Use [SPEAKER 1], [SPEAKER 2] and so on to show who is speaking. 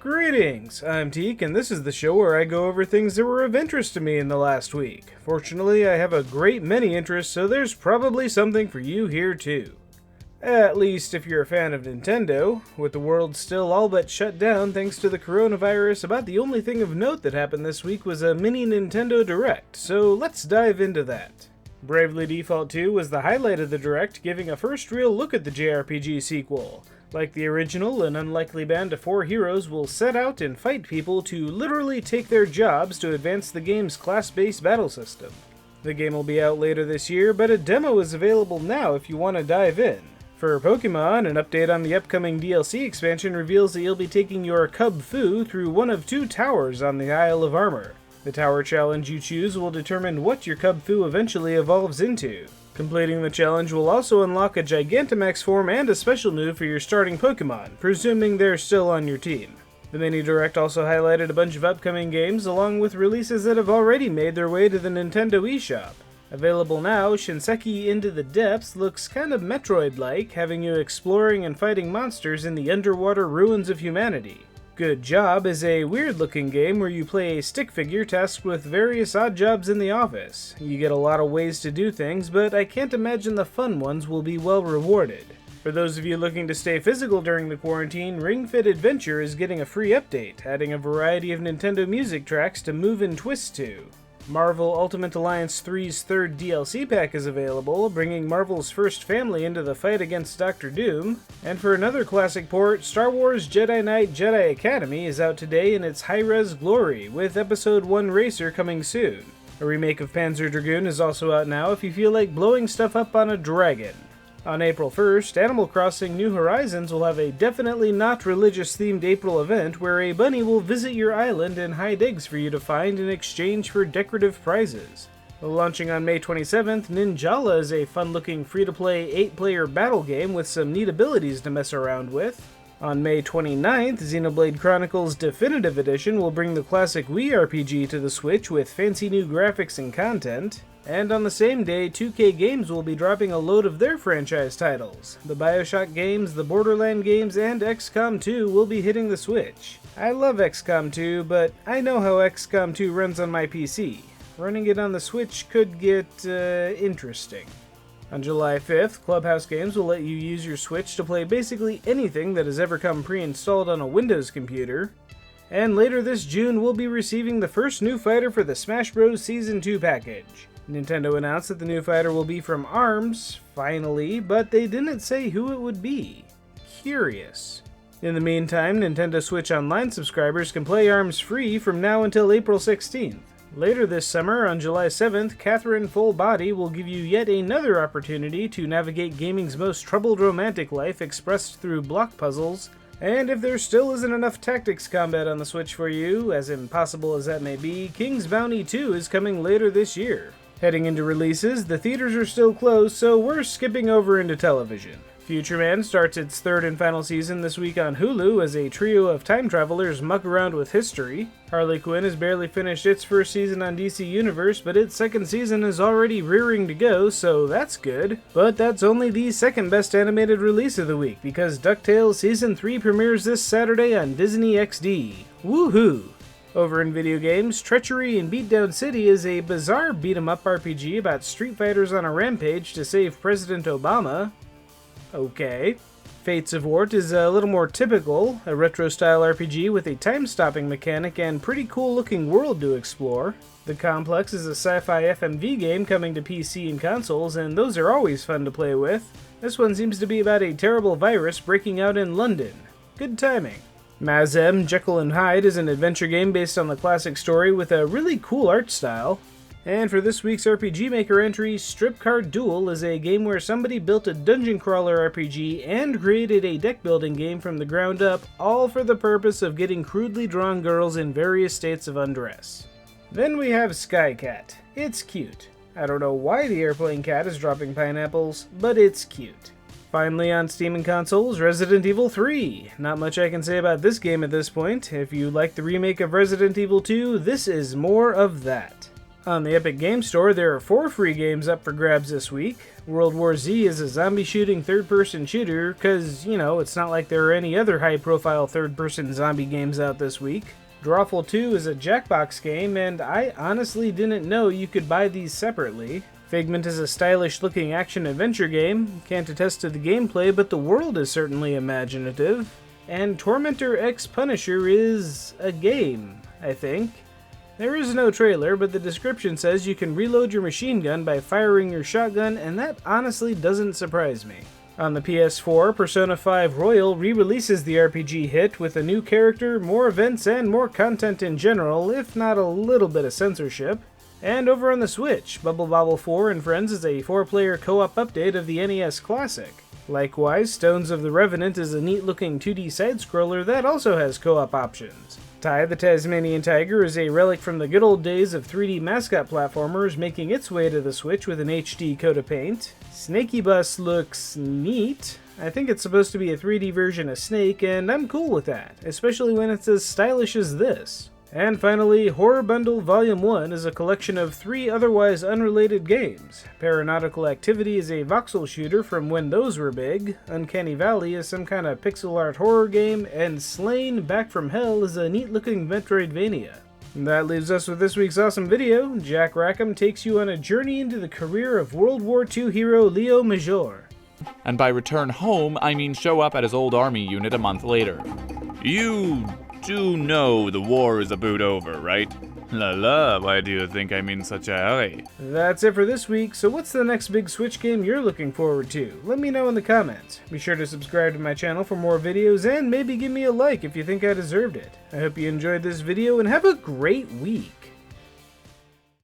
[SPEAKER 1] Greetings, I'm Teek, and this is the show where I go over things that were of interest to me in the last week. Fortunately, I have a great many interests, so there's probably something for you here too. At least if you're a fan of Nintendo. With the world still all but shut down thanks to the coronavirus, about the only thing of note that happened this week was a mini Nintendo Direct, so let's dive into that. Bravely Default 2 was the highlight of the Direct, giving a first real look at the JRPG sequel. Like the original, an unlikely band of 4 heroes will set out and fight people to literally take their jobs to advance the game's class-based battle system. The game will be out later this year, but a demo is available now if you want to dive in. For Pokemon, an update on the upcoming DLC expansion reveals that you'll be taking your Cub Fu through one of 2 towers on the Isle of Armor. The tower challenge you choose will determine what your Cub Fu eventually evolves into. Completing the challenge will also unlock a Gigantamax form and a special move for your starting Pokemon, presuming they're still on your team. The mini Direct also highlighted a bunch of upcoming games, along with releases that have already made their way to the Nintendo eShop. Available now, Shinseki Into the Depths looks kind of Metroid-like, having you exploring and fighting monsters in the underwater ruins of humanity. Good Job is a weird-looking game where you play a stick figure tasked with various odd jobs in the office. You get a lot of ways to do things, but I can't imagine the fun ones will be well rewarded. For those of you looking to stay physical during the quarantine, Ring Fit Adventure is getting a free update, adding a variety of Nintendo music tracks to move and twist to. Marvel Ultimate Alliance 3's third DLC pack is available, bringing Marvel's first family into the fight against Doctor Doom. And for another classic port, Star Wars Jedi Knight Jedi Academy is out today in its high-res glory, with Episode 1 Racer coming soon. A remake of Panzer Dragoon is also out now if you feel like blowing stuff up on a dragon. On April 1st, Animal Crossing New Horizons will have a definitely not religious-themed April event where a bunny will visit your island and hide eggs for you to find in exchange for decorative prizes. Launching on May 27th, Ninjala is a fun-looking free-to-play 8-player battle game with some neat abilities to mess around with. On May 29th, Xenoblade Chronicles Definitive Edition will bring the classic Wii RPG to the Switch with fancy new graphics and content. And on the same day, 2K Games will be dropping a load of their franchise titles. The BioShock games, the Borderlands games, and XCOM 2 will be hitting the Switch. I love XCOM 2, but I know how XCOM 2 runs on my PC. Running it on the Switch could get, interesting. On July 5th, Clubhouse Games will let you use your Switch to play basically anything that has ever come pre-installed on a Windows computer. And later this June, we'll be receiving the first new fighter for the Smash Bros. Season 2 package. Nintendo announced that the new fighter will be from ARMS, finally, but they didn't say who it would be. Curious. In the meantime, Nintendo Switch Online subscribers can play ARMS free from now until April 16th. Later this summer, on July 7th, Catherine Full Body will give you yet another opportunity to navigate gaming's most troubled romantic life expressed through block puzzles. And if there still isn't enough tactics combat on the Switch for you, as impossible as that may be, King's Bounty 2 is coming later this year. Heading into releases, the theaters are still closed, so we're skipping over into television. Future Man starts its 3rd and final season this week on Hulu as a trio of time travelers muck around with history. Harley Quinn has barely finished its first season on DC Universe, but its 2nd season is already rearing to go, so that's good. But that's only the 2nd best animated release of the week, because DuckTales Season 3 premieres this Saturday on Disney XD. Woohoo! Over in video games, Treachery in Beatdown City is a bizarre beat-em-up RPG about street fighters on a rampage to save President Obama. Okay. Fates of Wart is a little more typical, a retro-style RPG with a time-stopping mechanic and pretty cool-looking world to explore. The Complex is a sci-fi FMV game coming to PC and consoles, and those are always fun to play with. This one seems to be about a terrible virus breaking out in London. Good timing. Mazem, Jekyll and Hyde is an adventure game based on the classic story with a really cool art style. And for this week's RPG Maker entry, Strip Card Duel is a game where somebody built a dungeon crawler RPG and created a deck building game from the ground up, all for the purpose of getting crudely drawn girls in various states of undress. Then we have Skycat. It's cute. I don't know why the airplane cat is dropping pineapples, but it's cute. Finally, on Steam and consoles, Resident Evil 3. Not much I can say about this game at this point. If you like the remake of Resident Evil 2, this is more of that. On the Epic Game Store, there are 4 free games up for grabs this week. World War Z is a zombie shooting third-person shooter, cause, it's not like there are any other high-profile third-person zombie games out this week. Drawful 2 is a Jackbox game, and I honestly didn't know you could buy these separately. Figment is a stylish-looking action-adventure game. Can't attest to the gameplay, but the world is certainly imaginative. And Tormentor X Punisher is a game, I think. There is no trailer, but the description says you can reload your machine gun by firing your shotgun, and that honestly doesn't surprise me. On the PS4, Persona 5 Royal re-releases the RPG hit with a new character, more events, and more content in general, if not a little bit of censorship. And over on the Switch, Bubble Bobble 4 and Friends is a 4-player co-op update of the NES Classic. Likewise, Stones of the Revenant is a neat-looking 2D side-scroller that also has co-op options. Ty the Tasmanian Tiger is a relic from the good old days of 3D mascot platformers making its way to the Switch with an HD coat of paint. Snakey Bus looks neat. I think it's supposed to be a 3D version of Snake, and I'm cool with that, especially when it's as stylish as this. And finally, Horror Bundle Volume 1 is a collection of 3 otherwise unrelated games. Paranautical Activity is a voxel shooter from when those were big, Uncanny Valley is some kind of pixel art horror game, and Slain Back from Hell is a neat-looking Metroidvania. That leaves us with this week's awesome video. Jack Rackham takes you on a journey into the career of World War II hero Leo Major.
[SPEAKER 2] And by return home, I mean show up at his old army unit a month later. You do know the war is about over, right? La, why do you think I'm in such a hurry?
[SPEAKER 1] That's it for this week, so what's the next big Switch game you're looking forward to? Let me know in the comments. Be sure to subscribe to my channel for more videos, and maybe give me a like if you think I deserved it. I hope you enjoyed this video, and have a great week!